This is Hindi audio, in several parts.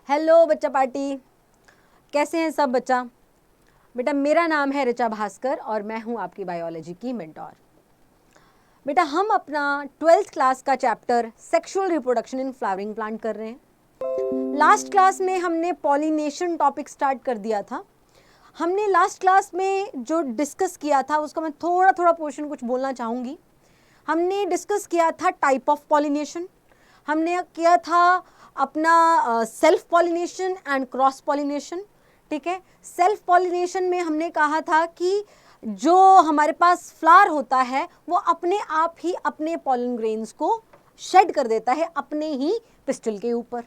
हेलो बच्चा पार्टी, कैसे हैं सब बच्चा? बेटा मेरा नाम है ऋचा भास्कर और मैं हूं आपकी बायोलॉजी की मेंटोर। बेटा हम अपना 12th क्लास का chapter sexual reproduction in flowering plant कर रहे हैं। लास्ट क्लास में हमने पॉलिनेशन टॉपिक स्टार्ट कर दिया था। हमने लास्ट क्लास में जो डिस्कस किया था उसका मैं थोड़ा पोर्शन कुछ बोलना चाहूँगी। हमने डिस्कस किया था टाइप ऑफ पॉलिनेशन, हमने किया था अपना self pollination and cross pollination. ठीक है, सेल्फ पॉलिनेशन में हमने कहा था कि जो हमारे पास फ्लावर होता है वो अपने आप ही अपने पॉलन ग्रेन्स को शेड कर देता है अपने ही पिस्टल के ऊपर,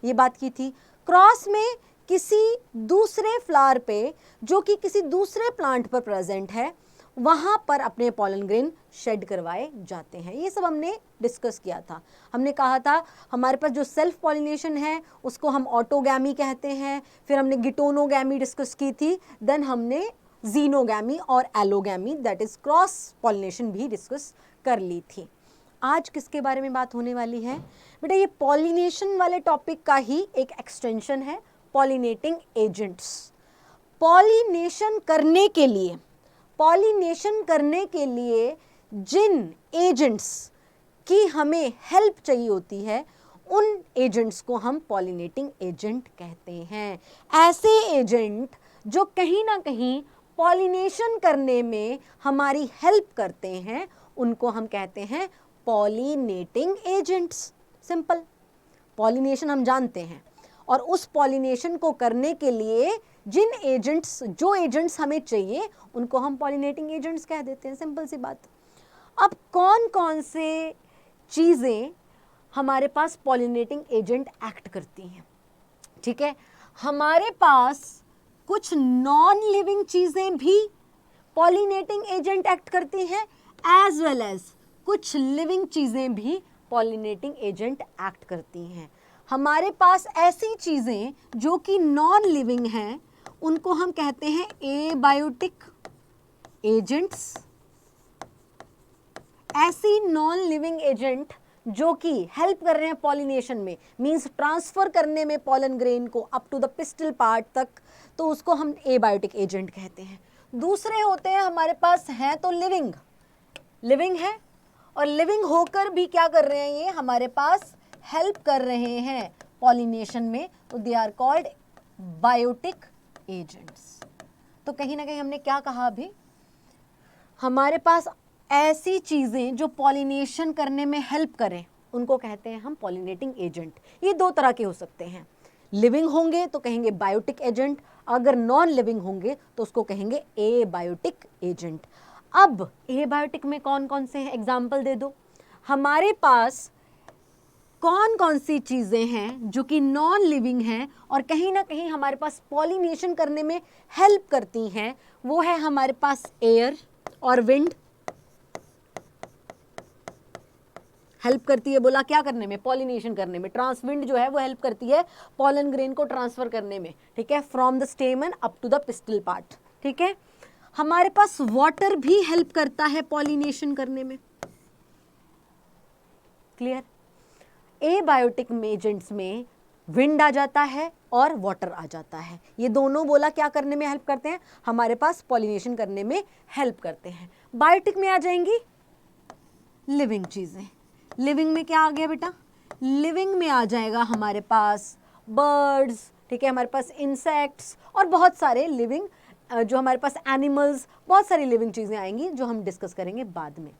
ये बात की थी। क्रॉस में किसी दूसरे फ्लावर पे जो कि किसी दूसरे प्लांट पर प्रेजेंट है वहाँ पर अपने पॉलन ग्रेन शेड करवाए जाते हैं, ये सब हमने डिस्कस किया था। हमने कहा था हमारे पास जो सेल्फ पॉलिनेशन है उसको हम ऑटोगैमी कहते हैं, फिर हमने गिटोनोगैमी डिस्कस की थी, देन हमने जीनोगैमी और allogamy that is cross pollination भी डिस्कस कर ली थी। आज किसके बारे में बात होने वाली है बेटा? ये पॉलिनेशन वाले टॉपिक का ही एक एक्सटेंशन है, पॉलिनेटिंग एजेंट्स। पॉलिनेशन करने के लिए जिन एजेंट्स की हमें हेल्प चाहिए होती है उन एजेंट्स को हम पॉलिनेटिंग एजेंट कहते हैं। ऐसे एजेंट जो कहीं ना कहीं पॉलिनेशन करने में हमारी हेल्प करते हैं उनको हम कहते हैं पॉलिनेटिंग एजेंट्स। सिंपल, पॉलिनेशन हम जानते हैं और उस पॉलिनेशन को करने के लिए जो एजेंट्स हमें चाहिए उनको हम पॉलिनेटिंग एजेंट्स कह देते हैं। सिंपल सी बात। अब कौन कौन से चीज़ें हमारे पास पॉलिनेटिंग एजेंट एक्ट करती हैं? ठीक है, हमारे पास कुछ नॉन लिविंग चीज़ें भी पॉलिनेटिंग एजेंट एक्ट करती हैं, एज वेल एज कुछ लिविंग चीज़ें भी पॉलिनेटिंग एजेंट एक्ट करती हैं। हमारे पास ऐसी चीज़ें जो कि नॉन लिविंग हैं उनको हम कहते हैं एबायोटिक एजेंट्स। ऐसी नॉन लिविंग एजेंट जो कि हेल्प कर रहे हैं पॉलिनेशन में, मींस ट्रांसफर करने में पॉलन ग्रेन को up to the pistil part तक, तो उसको हम एबायोटिक एजेंट कहते हैं। दूसरे होते हैं हमारे पास हैं तो लिविंग है और लिविंग होकर भी क्या कर रहे हैं, ये हमारे पास हेल्प कर रहे हैं पॉलिनेशन में, तो they are called biotic agents. तो कहीं ना कहीं हमने क्या कहा अभी, हमारे पास ऐसी चीज़ें जो पॉलिनेशन करने में हेल्प करें उनको कहते हैं हम पॉलिनेटिंग एजेंट। ये दो तरह के हो सकते हैं, लिविंग होंगे तो कहेंगे बायोटिक एजेंट, अगर नॉन लिविंग होंगे तो उसको कहेंगे एबायोटिक एजेंट। अब एबायोटिक में कौन कौन से हैं, एग्जाम्पल दे दो। हमारे पास कौन कौन सी चीज़ें हैं जो कि नॉन लिविंग हैं और कहीं ना कहीं हमारे पास पॉलिनेशन करने में हेल्प करती हैं? वो है हमारे पास एयर और विंड। हेल्प करती है, बोला क्या करने में? पॉलिनेशन करने में। विंड जो है वो हेल्प करती है पॉलन ग्रेन को ट्रांसफर करने में, ठीक है, from the stamen up to the pistil part. ठीक है, हमारे पास वाटर भी हेल्प करता है पॉलिनेशन करने में। क्लियर? एबायोटिक एजेंट्स में विंड आ जाता है और वाटर आ जाता है, ये दोनों बोला क्या करने में हेल्प करते हैं? हमारे पास पॉलिनेशन करने में हेल्प करते हैं। बायोटिक में आ जाएंगी लिविंग चीजें। लिविंग में क्या आ गया बेटा? लिविंग में आ जाएगा हमारे पास बर्ड्स, ठीक है, हमारे पास इंसेक्ट्स और बहुत सारे लिविंग, जो हमारे पास एनिमल्स, बहुत सारी लिविंग चीज़ें आएंगी जो हम डिस्कस करेंगे बाद में।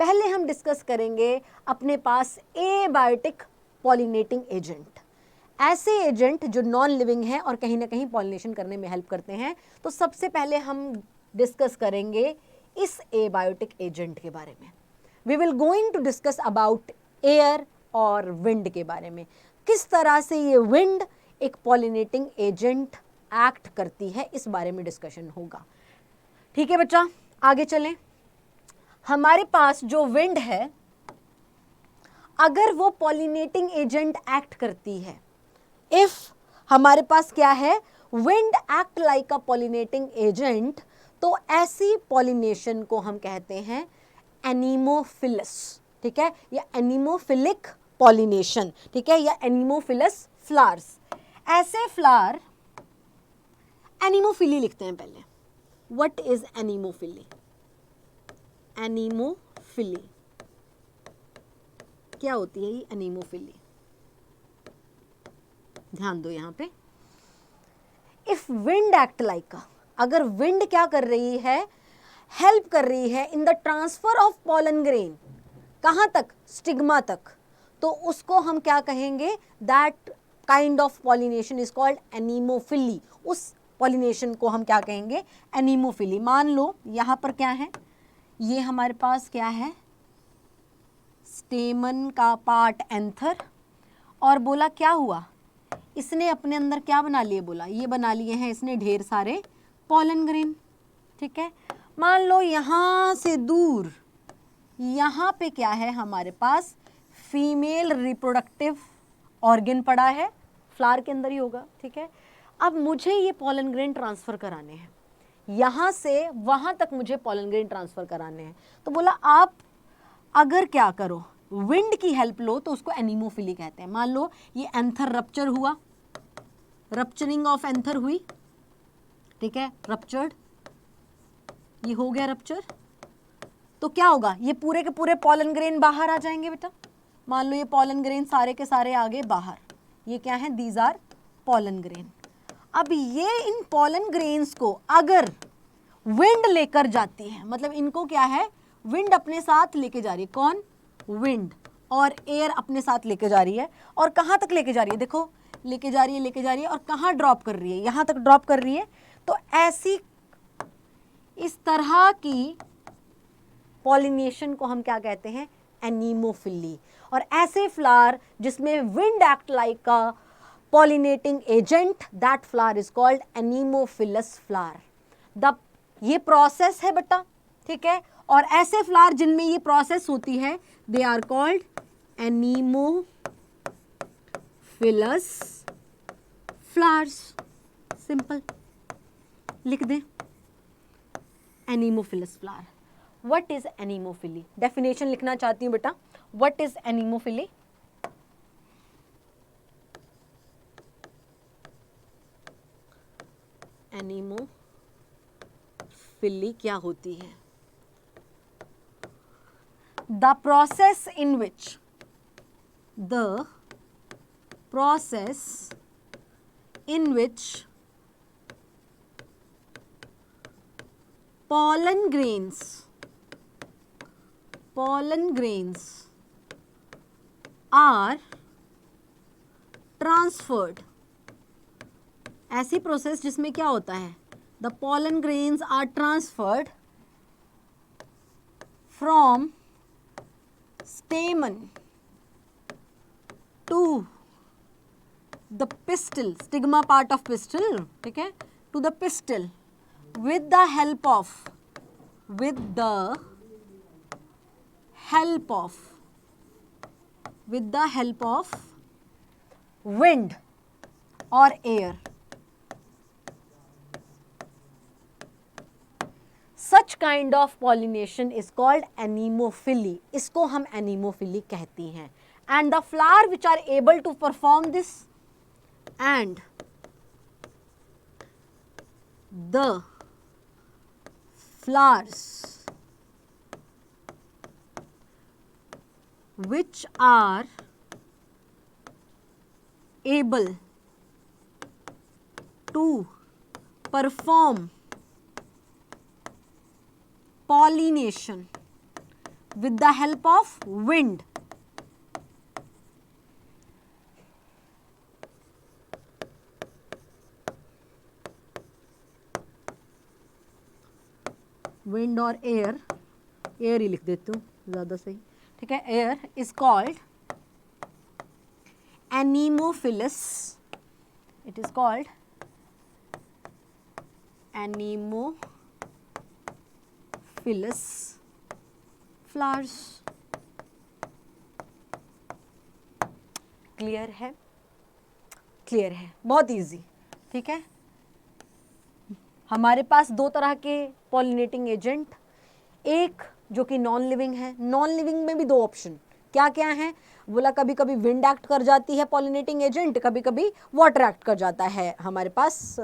पहले हम डिस्कस करेंगे अपने पास एबायोटिक पॉलिनेटिंग एजेंट, ऐसे एजेंट जो नॉन लिविंग हैं और कहीं ना कहीं पॉलिनेशन करने में हेल्प करते हैं। तो सबसे पहले हम डिस्कस करेंगे इस एबायोटिक एजेंट के बारे में। We will going to discuss about air और विंड के बारे में, किस तरह से ये विंड एक पॉलिनेटिंग एजेंट एक्ट करती है, इस बारे में डिस्कशन होगा। ठीक है बच्चा, आगे चलें। हमारे पास जो विंड है अगर वो पॉलिनेटिंग एजेंट एक्ट करती है, इफ हमारे पास क्या है, wind act like a pollinating agent, तो ऐसी पॉलिनेशन को हम कहते हैं एनीमोफिलस। ठीक है, या एनीमोफिलिक पॉलिनेशन, ठीक है, या एनीमोफिलस फ्लावर्स। ऐसे फ्लावर एनीमोफिली लिखते हैं पहले। What is anemophily? एनीमोफिली क्या होती है ये एनीमोफिली? ध्यान दो यहां पे। इफ विंड एक्ट लाइक, अगर विंड क्या कर रही है, हेल्प कर रही है in the transfer of pollen grain, कहां तक? स्टिग्मा तक, तो उसको हम क्या कहेंगे? That kind of pollination is called anemophily. उस पॉलिनेशन को हम क्या कहेंगे? एनीमोफिली। मान लो यहां पर क्या है, ये हमारे पास क्या है? स्टेमन का पार्ट एंथर, और बोला क्या हुआ, इसने अपने अंदर क्या बना लिए? बोला ये बना लिए हैं इसने ढेर सारे पॉलन ग्रेन। ठीक है, मान लो यहां से दूर यहां पे क्या है हमारे पास? फीमेल रिप्रोडक्टिव ऑर्गन पड़ा है, फ्लावर के अंदर ही होगा। ठीक है, अब मुझे ये पॉलन ग्रेन ट्रांसफर कराने हैं, यहां से वहां तक मुझे पॉलन ग्रेन ट्रांसफर कराने हैं। तो बोला आप अगर क्या करो, विंड की हेल्प लो, तो उसको एनीमोफिली कहते हैं। मान लो ये एंथर रप्चर हुआ, रप्चरिंग ऑफ एंथर हुई, ठीक है, रप्चर्ड, ये हो गया रप्चर, तो क्या होगा? ये पूरे के पूरे पॉलन ग्रेन बाहर आ जाएंगे बेटा। मान लो ये पॉलन ग्रेन सारे के सारे आ गए बाहर, ये क्या है? These are pollen grain. अब ये इन पॉलन ग्रेन्स को अगर विंड लेकर जाती है, मतलब इनको क्या है? विंड अपने साथ लेके जा रही है। कौन? विंड, और एयर अपने साथ लेके जा रही है। और कहाँ तक लेके जा रही है? देखो लेके जा रही है, लेके जा रही है, और कहाँ ड्रॉप कर रही है? यहाँ तक ड्रॉप कर रही है। तो ऐसी इस तरह की पॉलिनेशन को हम क्या कहते हैं? एनीमोफिली। और ऐसे फ्लावर जिसमें wind act like a pollinating agent, that flower is called anemophilous flower. ये प्रोसेस है बेटा, ठीक है, और ऐसे फ्लावर जिनमें ये प्रोसेस होती है, they are called anemophilous flowers. Simple लिख दें, anemophilous flower. What is anemophily? Definition लिखना चाहती हूं बेटा। What is anemophily? एनीमोफिली क्या होती है? The process in which pollen grains are transferred, ऐसी प्रोसेस जिसमें क्या होता है? The pollen grains are transferred from stamen to the pistil, stigma part of pistil, ठीक है, to the pistil with the help of wind or air. Such kind of pollination is called anemophily. इसको हम anemophily कहती हैं. And the flower which are able to perform this, and the flowers which are able to perform pollination with the help of wind, wind or air, air ही लिख देती हूँ ज़्यादा सही, ठीक है, air is called anemophilous. It is called anemophilous flowers. Clear है? क्लियर है, बहुत इजी, ठीक है। हमारे पास दो तरह के पॉलिनेटिंग एजेंट, एक जो कि नॉन लिविंग है, नॉन लिविंग में भी दो ऑप्शन, क्या क्या हैं? बोला कभी कभी विंड एक्ट कर जाती है पॉलिनेटिंग एजेंट, कभी कभी वाटर एक्ट कर जाता है हमारे पास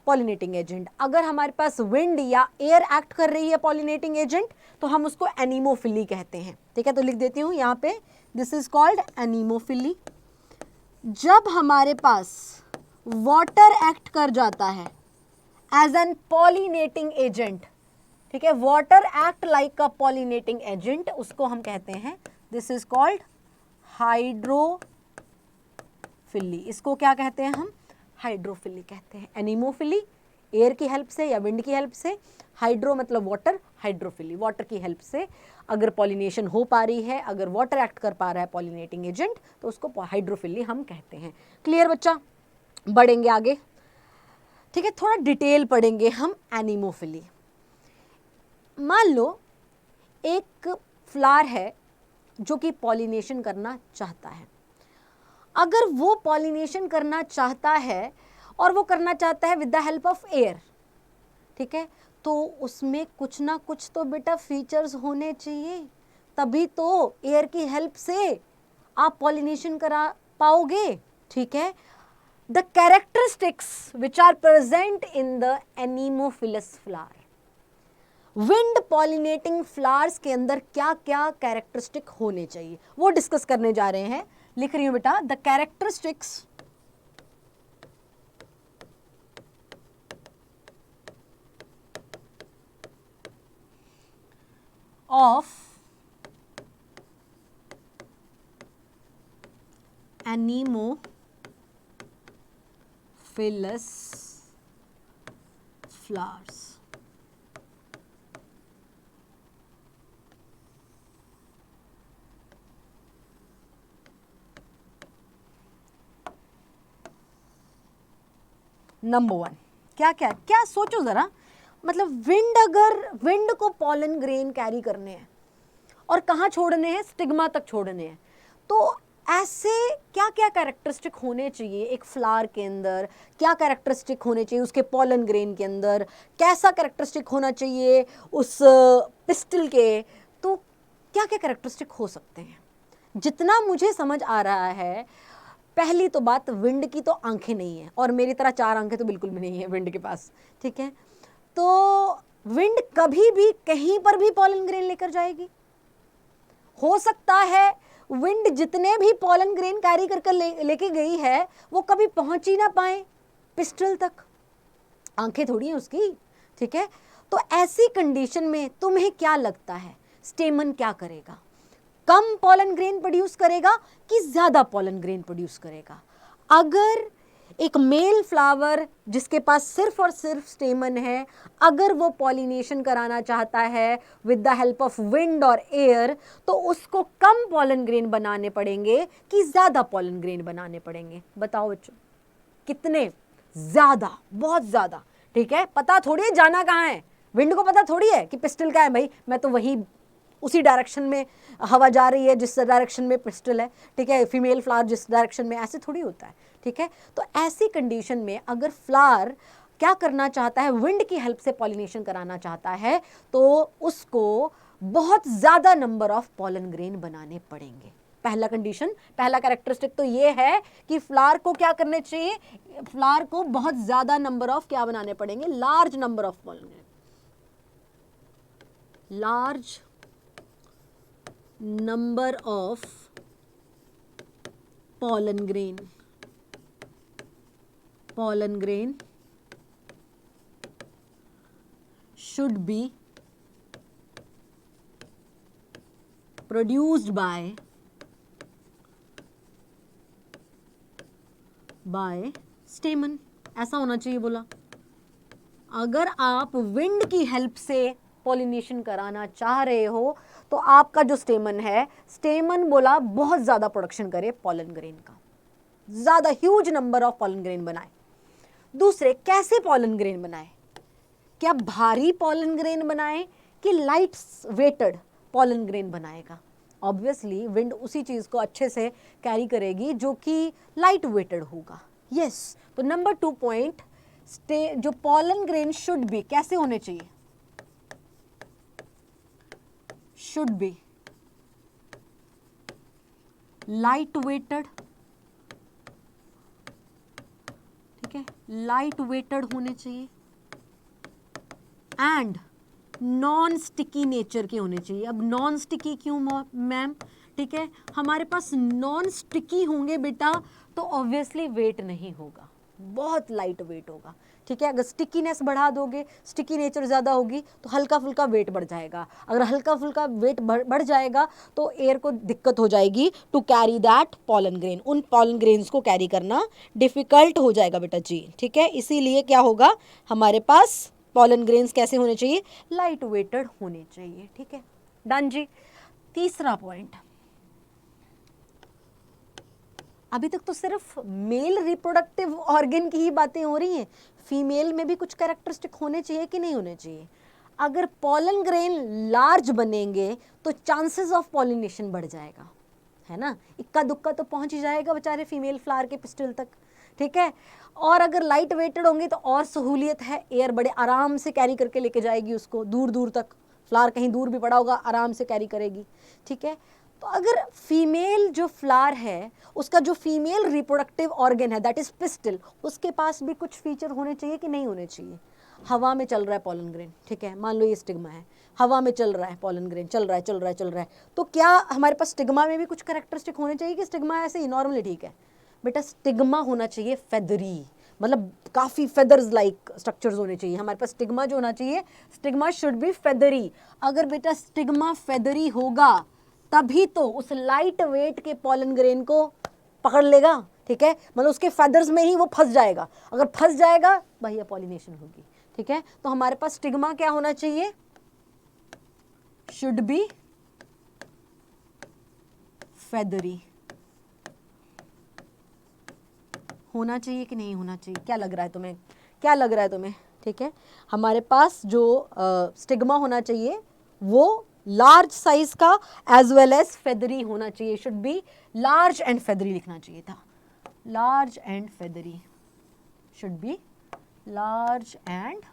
पॉलिनेटिंग एजेंट। अगर हमारे पास विंड या एयर एक्ट कर रही है पॉलिनेटिंग एजेंट तो हम उसको एनीमोफिली कहते हैं। ठीक है, तो लिख देती हूँ यहाँ पे, दिस इज कॉल्ड एनीमोफिली। जब हमारे पास वाटर एक्ट कर जाता है एज एन पॉलिनेटिंग एजेंट, ठीक है, water act like a pollinating agent, उसको हम कहते हैं, दिस इज कॉल्ड हाइड्रोफिली। इसको क्या कहते हैं हम? हाइड्रोफिली कहते हैं। एनीमोफिली एयर की हेल्प से या विंड की हेल्प से, हाइड्रो मतलब वाटर, हाइड्रोफिली वाटर की हेल्प से अगर पॉलिनेशन हो पा रही है, अगर वाटर एक्ट कर पा रहा है पॉलिनेटिंग एजेंट, तो उसको हाइड्रोफिली हम कहते हैं। क्लियर बच्चा? बढ़ेंगे आगे। ठीक है, थोड़ा डिटेल पढ़ेंगे हम एनीमोफिली। मान लो एक फ्लावर है जो कि पॉलिनेशन करना चाहता है। अगर वो पॉलिनेशन करना चाहता है और वो करना चाहता है with the help of air, ठीक है, तो उसमें कुछ ना कुछ तो बेटा फीचर्स होने चाहिए, तभी तो एयर की हेल्प से आप पॉलिनेशन करा पाओगे। ठीक है, the characteristics which are present in the anemophilous flower, wind pollinating flowers के अंदर क्या क्या कैरेक्टरिस्टिक होने चाहिए वो डिस्कस करने जा रहे हैं। लिख रही हूं बेटा, the characteristics of anemophilous flowers. Number 1, क्या क्या क्या सोचो जरा, मतलब विंड, अगर विंड को पॉलन ग्रेन कैरी करने हैं और कहाँ छोड़ने हैं? स्टिग्मा तक छोड़ने हैं, तो ऐसे क्या क्या कैरेक्टरिस्टिक होने चाहिए एक फ्लावर के अंदर, क्या कैरेक्टरिस्टिक होने चाहिए उसके पॉलन ग्रेन के अंदर, कैसा कैरेक्टरिस्टिक होना चाहिए उस पिस्टल के, तो क्या क्या कैरेक्टरिस्टिक हो सकते हैं? जितना मुझे समझ आ रहा है, पहली तो बात, विंड की तो आंखें नहीं है, और मेरी तरह 4 आंखें तो बिल्कुल भी नहीं है विंड के पास। ठीक है, तो विंड कभी भी कहीं पर भी पॉलन ग्रेन लेकर जाएगी। हो सकता है विंड जितने भी पॉलन ग्रेन कैरी करके लेके गई है वो कभी पहुंच ही ना पाए पिस्टल तक, आंखें थोड़ी हैं उसकी। ठीक है, तो ऐसी कंडीशन में तुम्हें क्या लगता है स्टेमन क्या करेगा? कम पॉलन ग्रेन प्रोड्यूस करेगा कि ज्यादा पॉलन ग्रेन प्रोड्यूस करेगा? अगर एक मेल फ्लावर जिसके पास सिर्फ और सिर्फ स्टेमन है, अगर वो पॉलिनेशन कराना चाहता है with the help of wind और एयर, तो उसको कम पॉलन ग्रेन बनाने पड़ेंगे कि ज्यादा पॉलन ग्रेन बनाने पड़ेंगे? बताओ बच्चों, कितने? ज्यादा, बहुत ज्यादा। ठीक है, पता थोड़ी है जाना कहाँ है, विंड को पता थोड़ी है कि पिस्टल का है, भाई मैं तो वही उसी डायरेक्शन में हवा जा रही है जिस डायरेक्शन में पिस्टल है। ठीक है, फीमेल फ्लावर जिस डायरेक्शन में, ऐसे थोड़ी होता है। ठीक है, तो ऐसी कंडीशन में अगर फ्लावर क्या करना चाहता है, विंड की हेल्प से पॉलिनेशन कराना चाहता है, तो उसको बहुत ज्यादा नंबर ऑफ पॉलन ग्रेन बनाने पड़ेंगे। पहला कंडीशन, पहला कैरेक्टरिस्टिक तो ये है कि फ्लावर को क्या करने चाहिए, फ्लावर को बहुत ज्यादा नंबर ऑफ क्या बनाने पड़ेंगे, large number of pollen grain, large number of pollen grain should be produced by stamen, ऐसा होना चाहिए। बोला अगर आप विंड की हेल्प से पॉलिनेशन कराना चाह रहे हो तो आपका जो स्टेमन है, स्टेमन बोला बहुत ज्यादा प्रोडक्शन करे पॉलन ग्रेन का, ज्यादा huge number of pollen grain बनाए। दूसरे, कैसे पॉलन ग्रेन बनाए? क्या भारी पॉलन ग्रेन बनाए कि लाइट वेटेड पॉलन ग्रेन बनाएगा? ऑब्वियसली विंड उसी चीज को अच्छे से कैरी करेगी जो कि लाइट वेटेड होगा। यस, तो नंबर 2 पॉइंट, जो पॉलन ग्रेन शुड बी, कैसे होने चाहिए? should be लाइट वेटेड, ठीक है, लाइट वेटेड होने चाहिए एंड नॉन स्टिकी नेचर के होने चाहिए। अब नॉन स्टिकी क्यों मैम? ठीक है, हमारे पास नॉन स्टिकी होंगे बेटा तो ऑब्वियसली वेट नहीं होगा, बहुत लाइट वेट होगा। ठीक है, अगर स्टिकीनेस बढ़ा दोगे, स्टिकी नेचर ज़्यादा होगी तो हल्का फुल्का वेट बढ़ जाएगा। अगर हल्का फुल्का वेट बढ़ जाएगा तो एयर को दिक्कत हो जाएगी to carry that pollen grain, उन पॉलन ग्रेन्स को कैरी करना डिफिकल्ट हो जाएगा बेटा जी। ठीक है, इसीलिए क्या होगा, हमारे पास पॉलन ग्रेन्स कैसे होने चाहिए, लाइट वेटेड होने चाहिए। ठीक है, डन जी। तीसरा पॉइंट, अभी तक तो सिर्फ मेल रिप्रोडक्टिव ऑर्गन की ही बातें हो रही हैं, फीमेल में भी कुछ कैरेक्टरिस्टिक होने चाहिए कि नहीं होने चाहिए? अगर पॉलन ग्रेन लार्ज बनेंगे तो चांसेस ऑफ पॉलिनेशन बढ़ जाएगा, है ना, इक्का दुक्का तो पहुंच ही जाएगा बेचारे फीमेल फ्लावर के पिस्टल तक। ठीक है, और अगर लाइट वेटेड होंगे तो और सहूलियत है, एयर बड़े आराम से कैरी करके लेके जाएगी उसको दूर दूर तक, फ्लावर कहीं दूर भी पड़ा होगा आराम से कैरी करेगी। ठीक है, तो अगर फीमेल जो फ्लावर है उसका जो फीमेल रिप्रोडक्टिव ऑर्गन है दैट इज पिस्टल, उसके पास भी कुछ फीचर होने चाहिए कि नहीं होने चाहिए? हवा में चल रहा है पॉलन ग्रेन, ठीक है, मान लो ये स्टिग्मा है, हवा में चल रहा है पॉलन ग्रेन, चल रहा है, तो क्या हमारे पास स्टिग्मा में भी कुछ कैरेक्टरिस्टिक होने चाहिए कि स्टिग्मा ऐसे ही नॉर्मली ठीक है? बेटा स्टिग्मा होना चाहिए फेदरी, मतलब काफ़ी फेदर्स लाइक स्ट्रक्चर्स होने चाहिए हमारे पास। स्टिग्मा जो होना चाहिए, स्टिग्मा शुड बी फेदरी। अगर बेटा स्टिग्मा फेदरी होगा तभी तो उस लाइट वेट के पॉलन ग्रेन को पकड़ लेगा। ठीक है, मतलब उसके फेदर्स में ही वो फंस जाएगा, अगर फंस जाएगा भैया पॉलिनेशन होगी। ठीक है, तो हमारे पास स्टिग्मा क्या होना चाहिए, शुड बी फेदरी होना चाहिए कि नहीं होना चाहिए? क्या लग रहा है तुम्हें, क्या लग रहा है तुम्हें? ठीक है, हमारे पास जो स्टिग्मा होना चाहिए वो लार्ज साइज का एज वेल एज फेदरी होना चाहिए, should be large and feathery लिखना चाहिए था, large and feathery, should be large and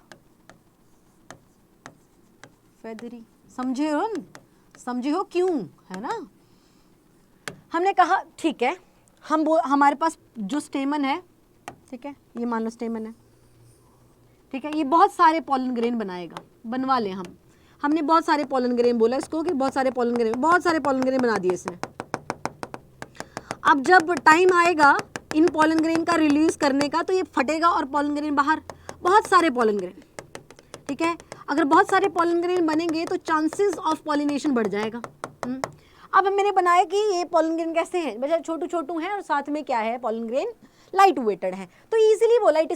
feathery. समझे हो, समझे हो क्यों, है ना? हमने कहा ठीक है, हमारे पास जो स्टेमन है, ठीक है, ये मान लो स्टेमन है, ठीक है, ये बहुत सारे पॉलन ग्रेन बनाएगा, बनवा लें हमने बहुत सारे पॉलन ग्रेन बोला इसको कि बहुत सारे पॉलन ग्रेन बना दिए इसने। अब जब टाइम आएगा इन पॉलन ग्रेन का रिलीज करने का तो ये फटेगा और पॉलन ग्रेन बाहर, बहुत सारे पॉलन ग्रेन। ठीक है, अगर बहुत सारे पॉलन ग्रेन बनेंगे तो चांसेस ऑफ पॉलिनेशन बढ़ जाएगा। अब मैंने बनाया कि ये पॉलन ग्रेन कैसे हैं, बच्चा छोटू छोटू हैं और साथ में क्या है, पॉलन ग्रेन लाइट वेटेड है, तो इजीली बोला it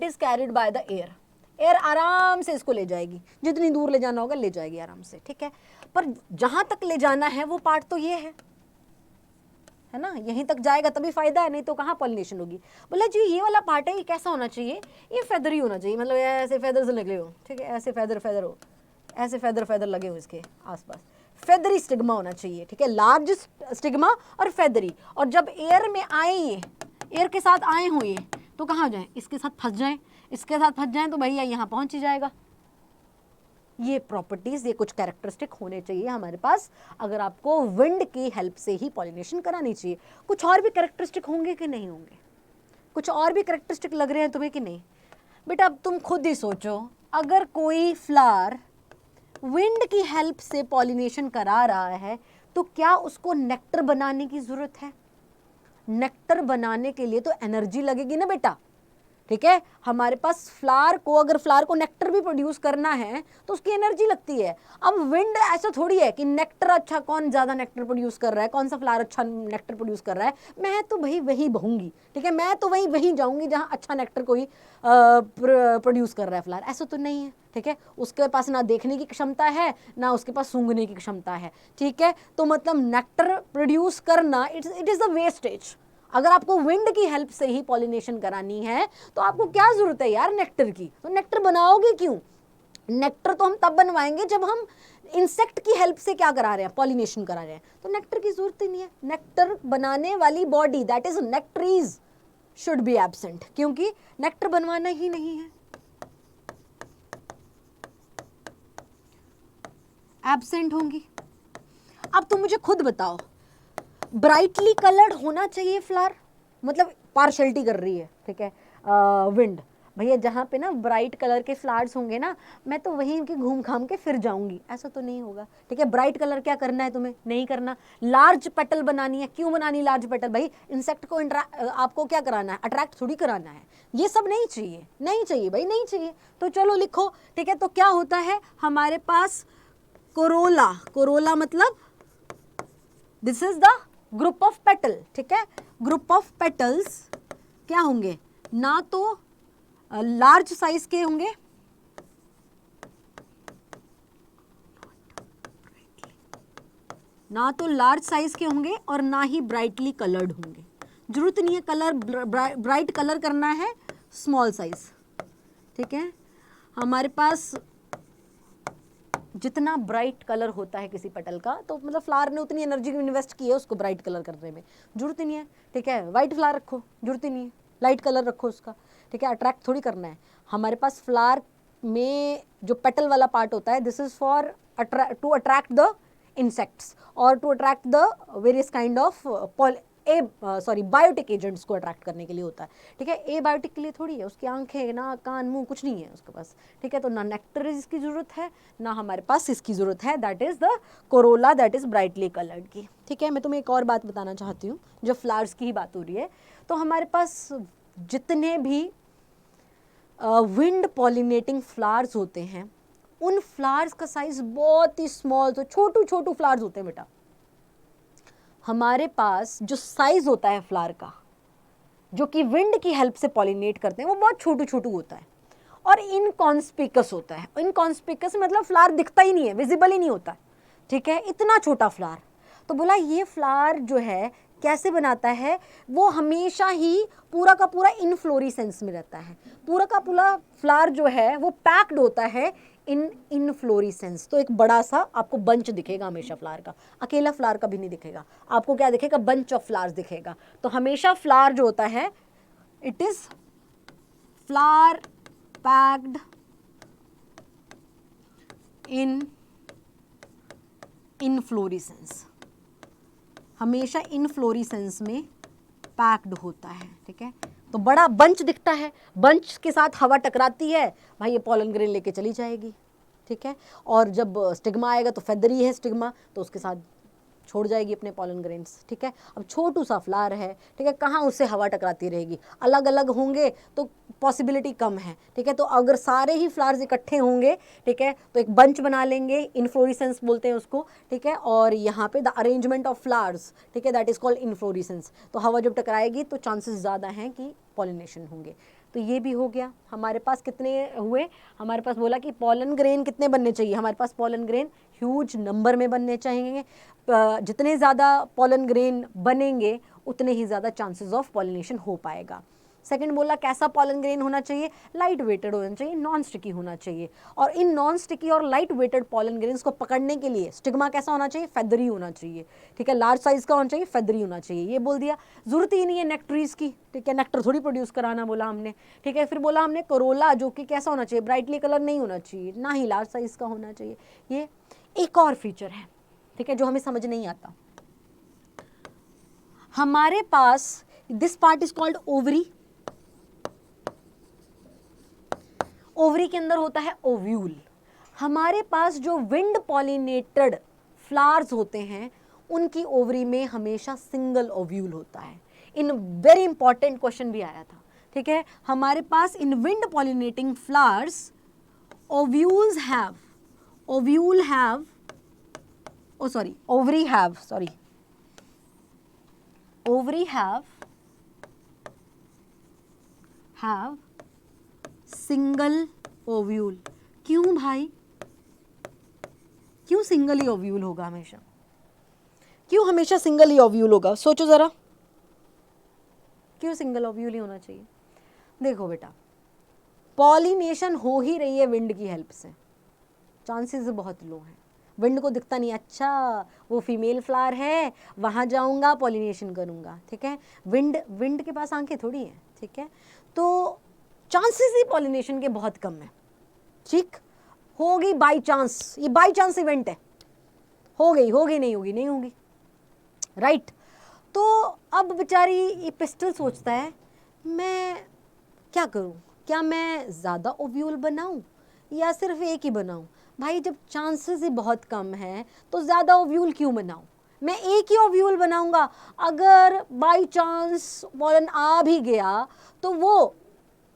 is carried by the air, air आराम से इसको ले जाएगी, जितनी दूर ले जाना होगा ले जाएगी आराम से। ठीक है, पर जहां तक ले जाना है वो पार्ट तो ये है ना, यहीं तक जाएगा तभी फायदा है, नहीं तो कहाँ पॉलिनेशन होगी। बोला जी ये वाला पार्ट है, ये कैसा होना चाहिए, ये फेदरी होना चाहिए, मतलब ऐसे फेदर से लगे हो। ठीक है, ऐसे फेदर हो, ऐसे फेदर लगे हो इसके आसपास, फेदरी स्टिग्मा होना चाहिए। ठीक है, लार्ज स्टिग्मा और फेदरी, और जब एयर में आए, ये एयर के साथ आए हो ये तो कहाँ जाएं, इसके साथ फंस जाएं, इसके साथ फंस जाएं तो भैया यहाँ पहुँच ही जाएगा। ये प्रॉपर्टीज, ये कुछ कैरेक्टरिस्टिक होने चाहिए हमारे पास अगर आपको विंड की हेल्प से ही पॉलिनेशन करानी चाहिए। कुछ और भी कैरेक्टरिस्टिक होंगे कि नहीं होंगे, कुछ और भी कैरेक्टरिस्टिक लग रहे हैं तुम्हें कि नहीं? बेटा अब तुम खुद ही सोचो, अगर कोई फ्लावर विंड की हेल्प से पॉलिनेशन करा रहा है तो क्या उसको नेक्टर बनाने की जरूरत है? नेक्टर बनाने के लिए तो एनर्जी लगेगी ना बेटा। ठीक है, हमारे पास फ्लावर को, अगर फ्लावर को नेक्टर भी प्रोड्यूस करना है तो उसकी एनर्जी लगती है। अब विंड ऐसा थोड़ी है कि नेक्टर अच्छा, कौन ज्यादा नेक्टर प्रोड्यूस कर रहा है, कौन सा फ्लावर अच्छा नेक्टर प्रोड्यूस कर रहा है, मैं तो भाई वही बहूंगी। ठीक है, मैं तो वहीं जाऊंगी जहां अच्छा नेक्टर कोई प्रोड्यूस कर रहा है फ्लावर, ऐसा तो नहीं है। ठीक है, उसके पास ना देखने की क्षमता है ना उसके पास सूंघने की क्षमता है। ठीक है, तो मतलब नेक्टर प्रोड्यूस करना इट इज द वेस्टेज। अगर आपको विंड की हेल्प से ही पॉलिनेशन करानी है तो आपको क्या जरूरत है यार नेक्टर की, तो नेक्टर बनाओगे क्यों? नेक्टर तो हम तब बनवाएंगे जब हम इंसेक्ट की हेल्प से क्या करा रहे हैं, पॉलिनेशन करा रहे हैं, तो नेक्टर की जरूरत ही नहीं है। नेक्टर बनाने वाली body that is nectaries should be absent, क्योंकि नेक्टर बनवाना ही नहीं है, एब्सेंट होंगी। अब तुम मुझे खुद बताओ, ब्राइटली कलर्ड होना चाहिए फ्लावर, मतलब पार्शलिटी कर रही है, ठीक है विंड। भैया जहाँ पे ना ब्राइट कलर के फ्लावर्स होंगे ना, मैं तो वहीं के घूम घाम के फिर जाऊंगी, ऐसा तो नहीं होगा, ठीक है। ब्राइट कलर क्या करना है तुम्हें, नहीं करना। लार्ज पेटल बनानी है, क्यों बनानी लार्ज पेटल, भाई इंसेक्ट को आपको क्या कराना है, अट्रैक्ट थोड़ी कराना है। ये सब नहीं चाहिए, नहीं चाहिए भाई, नहीं चाहिए। तो चलो लिखो, ठीक है। तो क्या होता है हमारे पास, कोरोला, कोरोला मतलब this is the group of petal, ठीक है। ग्रुप ऑफ पेटल्स क्या होंगे, ना तो लार्ज साइज के होंगे, ना तो लार्ज साइज के होंगे और ना ही ब्राइटली कलर्ड होंगे। जरूरत नहीं है कलर ब्राइट कलर करना है, स्मॉल साइज, ठीक है। हमारे पास जितना ब्राइट कलर होता है किसी पेटल का, तो मतलब फ्लावर ने उतनी एनर्जी इन्वेस्ट की है उसको ब्राइट कलर करने में, जरूरत ही नहीं है, ठीक है। वाइट फ्लावर रखो, जरूरत ही नहीं है, लाइट कलर रखो उसका, ठीक है। अट्रैक्ट थोड़ी करना है। हमारे पास फ्लावर में जो पेटल वाला पार्ट होता है, this is for to attract the insects और to attract the various kind of biotic agents को अट्रैक्ट करने के लिए होता है, ठीक है। ए बायोटिक के लिए थोड़ी है, उसकी आंखें ना कान मुंह कुछ नहीं है उसके पास, ठीक है। तो ना नेक्टर इसकी जरूरत है, ना हमारे पास इसकी जरूरत है, that is the Corolla, that is brightly coloured की, ठीक है। मैं तुम्हें एक और बात बताना चाहती हूँ, जो फ्लावर्स की ही बात हो रही है। तो हमारे पास जितने भी विंड पॉलिनेटिंग फ्लावर्स होते हैं, उन फ्लावर्स का साइज बहुत ही स्मॉल, तो छोटू छोटू फ्लावर्स होते हैं बेटा। हमारे पास जो साइज होता है फ्लावर का, जो कि विंड की हेल्प से पॉलिनेट करते हैं, वो बहुत छोटू छोटू होता है और इनकॉन्स्पिकस होता है। इनकॉन्स्पिकस मतलब फ्लावर दिखता ही नहीं है, विजिबल ही नहीं होता, ठीक है, इतना छोटा फ्लावर। तो बोला ये फ्लावर जो है कैसे बनाता है, वो हमेशा ही पूरा का पूरा इनफ्लोरेसेंस में रहता है। पूरा का पूरा फ्लावर जो है वो पैक्ड होता है इन इनफ्लोरेसेंस। तो एक बड़ा सा आपको बंच दिखेगा हमेशा फ्लावर का, अकेला फ्लावर कभी नहीं दिखेगा आपको, क्या दिखेगा, बंच ऑफ फ्लावर्स दिखेगा। तो हमेशा फ्लावर जो होता है, it is flower packed in inflorescence, हमेशा इनफ्लोरेसेंस में पैक्ड होता है, ठीक है। तो बड़ा बंच दिखता है, बंच के साथ हवा टकराती है, भाई ये पॉलन ग्रेन लेके चली जाएगी, ठीक है। और जब स्टिग्मा आएगा तो फेदरी है स्टिग्मा, तो उसके साथ छोड़ जाएगी अपने पॉलन ग्रेन्स, ठीक है। अब छोटू सा फ्लावर है, ठीक है, कहाँ उससे हवा टकराती रहेगी, अलग अलग होंगे तो पॉसिबिलिटी कम है, ठीक है। तो अगर सारे ही फ्लावर्स इकट्ठे होंगे, ठीक है, तो एक बंच बना लेंगे, इनफ्लोरेसेंस बोलते हैं उसको, ठीक है। और यहाँ पे द अरेंजमेंट ऑफ फ्लावर्स, ठीक है, दैट इज कॉल्ड इनफ्लोरेसेंस। तो हवा जब टकराएगी तो चांसेस ज़्यादा हैं कि पॉलिनेशन होंगे। तो ये भी हो गया। हमारे पास कितने हुए, हमारे पास बोला कि पॉलन ग्रेन कितने बनने चाहिए, हमारे पास पॉलन ग्रेन ह्यूज नंबर में बनने चाहिए। जितने ज़्यादा पॉलन ग्रेन बनेंगे उतने ही ज़्यादा चांसेस ऑफ पॉलिनेशन हो पाएगा। सेकंड बोला कैसा पॉलन ग्रेन होना चाहिए, लाइट वेटेड होना चाहिए, नॉन स्टिकी होना चाहिए। और इन नॉन स्टिकी और लाइट वेटेड पॉलन ग्रेन्स को पकड़ने के लिए स्टिग्मा कैसा होना चाहिए, फेदरी होना चाहिए, ठीक है। लार्ज साइज का होना चाहिए, फेदरी होना चाहिए, ये बोल दिया। जरूरत ही नहीं है नेक्ट्रीज की, ठीक है, नेक्टर थोड़ी प्रोड्यूस कराना बोला हमने, ठीक है। फिर बोला हमने कोरोला, जो कि कैसा होना चाहिए, ब्राइटली कलर नहीं होना चाहिए, ना ही लार्ज साइज का होना चाहिए। ये एक और फीचर है, ठीक है, जो हमें समझ नहीं आता। हमारे पास this part is called ovary. Ovary के अंदर होता है ओव्यूल। हमारे पास जो विंड पॉलिनेटेड फ्लावर्स होते हैं, उनकी ओवरी में हमेशा सिंगल ओव्यूल होता है। इन वेरी इंपॉर्टेंट क्वेश्चन भी आया था, ठीक है। हमारे पास in wind pollinating flowers ovule have ovary have single ovule. क्यों भाई, क्यों सिंगल ही ओव्यूल होगा हमेशा, क्यों हमेशा सिंगल ही ओव्यूल होगा, सोचो जरा, क्यों सिंगल ओव्यूल ही होना चाहिए। देखो बेटा, पॉलिनेशन हो ही रही है विंड की हेल्प से, चांसेस बहुत लो हैं। विंड को दिखता नहीं, अच्छा वो फीमेल फ्लावर है, वहाँ जाऊँगा पॉलिनेशन करूँगा, ठीक है। विंड के पास आंखें थोड़ी हैं, ठीक है। तो चांसेस ही पॉलिनेशन के बहुत कम है, ठीक। होगी बाई चांस, ये बाई चांस इवेंट है, हो गई नहीं होगी, नहीं होगी, राइट। तो अब बेचारी ये पिस्टल सोचता है मैं क्या करूं, क्या मैं ज़्यादा ओव्यूल बनाऊं या सिर्फ एक ही बनाऊं। भाई जब चांसेस ही बहुत कम है तो ज़्यादा ओव्यूल क्यों बनाऊं, मैं एक ही ओव्यूल बनाऊंगा। अगर बाई चांस पॉलन आ भी गया तो वो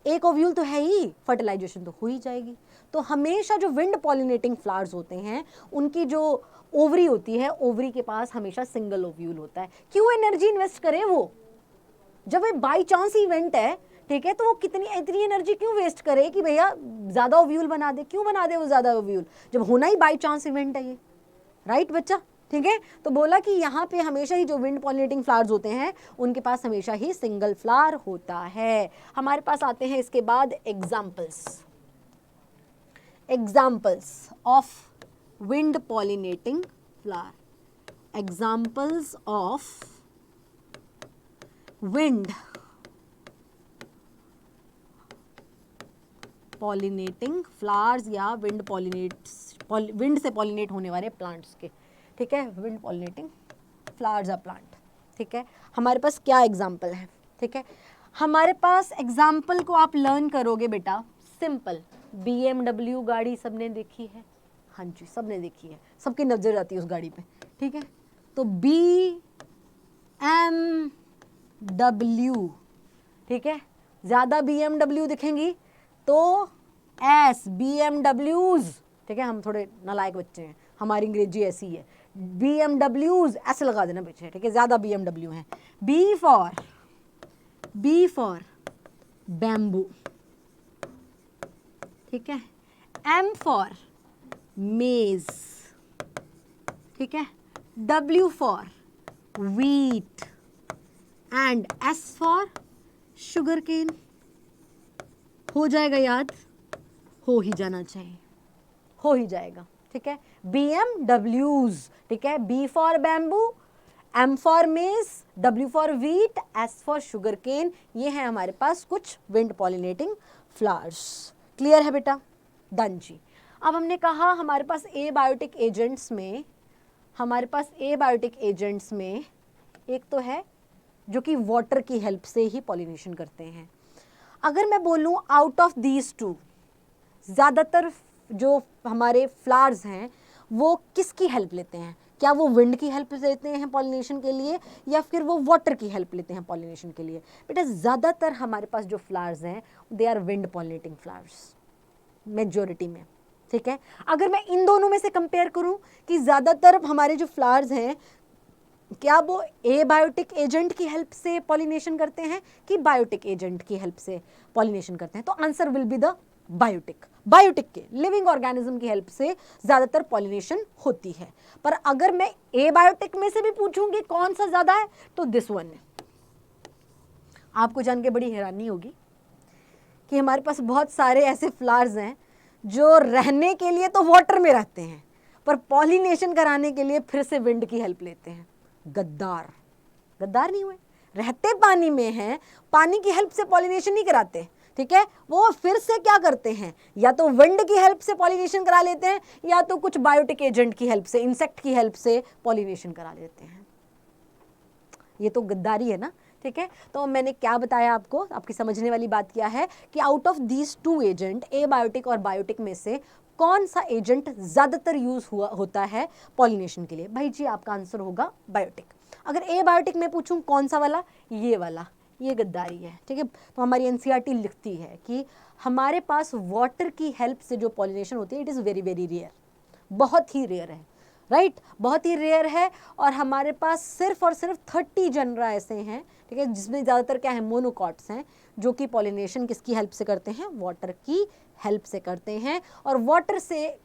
एक ओव्यूल तो है ही, फर्टिलाइजेशन तो हो ही जाएगी। तो हमेशा जो विंड पॉलिनेटिंग फ्लावर्स होते हैं उनकी जो ओवरी होती है, ओवरी के पास हमेशा सिंगल ओव्यूल होता है। क्यों एनर्जी इन्वेस्ट करे वो, जब वो बाई चांस इवेंट है, ठीक है, तो वो इतनी एनर्जी क्यों वेस्ट करे कि भैया ज्यादा ओव्यूल बना दे, क्यों बना दे वो ज्यादा ओव्यूल, जब होना ही बाई चांस इवेंट है ये, राइट बच्चा, ठीक है। तो बोला कि यहाँ पे हमेशा ही जो विंड पॉलिनेटिंग फ्लावर्स होते हैं उनके पास हमेशा ही सिंगल फ्लावर होता है। हमारे पास आते हैं इसके बाद examples of wind pollinating flower, examples of wind pollinating flowers या विंड से पॉलिनेट होने वाले प्लांट्स के, ठीक है, विंड पॉलिनेटिंग फ्लावर्स या प्लांट, ठीक है। हमारे पास क्या एग्जाम्पल है, ठीक है, हमारे पास एग्जाम्पल को आप लर्न करोगे बेटा सिंपल। BMW गाड़ी सबने देखी है, हाँ जी सबने देखी है, सबकी नजर जाती है उस गाड़ी पे, ठीक है। तो BMW, ठीक है, ज्यादा BMW दिखेंगी तो BMWs, ठीक है, हम थोड़े नालायक बच्चे हैं, हमारी अंग्रेजी ऐसी है, BMWs ऐसे लगा देना पीछे, ठीक है, ज्यादा BMW हैं। B फॉर बैम्बू, ठीक है, M फॉर मेज, ठीक है, W for wheat and S for sugar cane. हो जाएगा याद, हो ही जाना चाहिए, हो ही जाएगा, ठीक है, BMWs, ठीक है, B for bamboo, M for maize, W for wheat, S for sugar cane. ये है हमारे पास कुछ विंड पॉलिनेटिंग फ्लावर्स। क्लियर है बेटा, डन जी। अब हमने कहा हमारे पास एबायोटिक एजेंट्स में एक तो है जो कि वाटर की हेल्प से ही पॉलिनेशन करते हैं। अगर मैं बोलूं आउट ऑफ दीज टू, ज़्यादातर जो हमारे फ्लावर्स हैं वो किसकी हेल्प लेते हैं, क्या वो विंड की हेल्प लेते हैं पॉलिनेशन के लिए या फिर वो वाटर की हेल्प लेते हैं पॉलिनेशन के लिए। बेटा ज़्यादातर हमारे पास जो फ्लावर्स हैं they are wind pollinating flowers majority में, ठीक है। अगर मैं इन दोनों में से कंपेयर करूं कि ज़्यादातर हमारे जो फ्लावर्स हैं क्या वो एबायोटिक एजेंट की हेल्प से पॉलिनेशन करते हैं कि बायोटिक एजेंट की हेल्प से पॉलिनेशन करते हैं, तो answer will be the biotic के लिविंग ऑर्गेनिज्म की हेल्प से ज़्यादातर पॉलिनेशन होती है। पर अगर मैं एबायोटिक में से भी पूछूंगी कौन सा ज़्यादा है तो दिस वन है। आपको जान के बड़ी हैरानी होगी कि हमारे पास बहुत सारे ऐसे फ्लावर्स हैं जो रहने के लिए तो वाटर में रहते हैं पर पॉलिनेशन कराने के लिए फिर से विंड की हेल्प लेते हैं। गद्दार नहीं हुए, रहते पानी में हैं, पानी की हेल्प से पॉलिनेशन नहीं कराते, ठीक है, वो फिर से क्या करते हैं, या तो विंड की हेल्प से पॉलिनेशन करा लेते हैं या तो कुछ बायोटिक एजेंट की हेल्प से, इंसेक्ट की हेल्प से पॉलिनेशन करा लेते हैं। ये तो गद्दारी है ना, ठीक है। तो मैंने क्या बताया आपको, आपकी समझने वाली बात क्या है कि out of these two agent, abiotic और बायोटिक में से कौन सा एजेंट ज़्यादातर यूज होता है पॉलिनेशन के लिए। भाई जी आपका आंसर होगा बायोटिक। अगर एबायोटिक में पूछूं कौन सा वाला, ये वाला, ये गद्दारी है, ठीक है। तो हमारी एनसीईआरटी लिखती है कि हमारे पास वाटर की हेल्प से जो पॉलिनेशन होती है it is very very rare, बहुत ही रेयर है, राइट, बहुत ही रेयर है। और हमारे पास सिर्फ और सिर्फ 30 जनरा ऐसे हैं, ठीक है, जिसमें ज़्यादातर क्या है मोनोकॉट्स हैं जो कि पॉलिनेशन किसकी हेल्प से करते हैं, वाटर की हेल्प से करते हैं। और वाटर से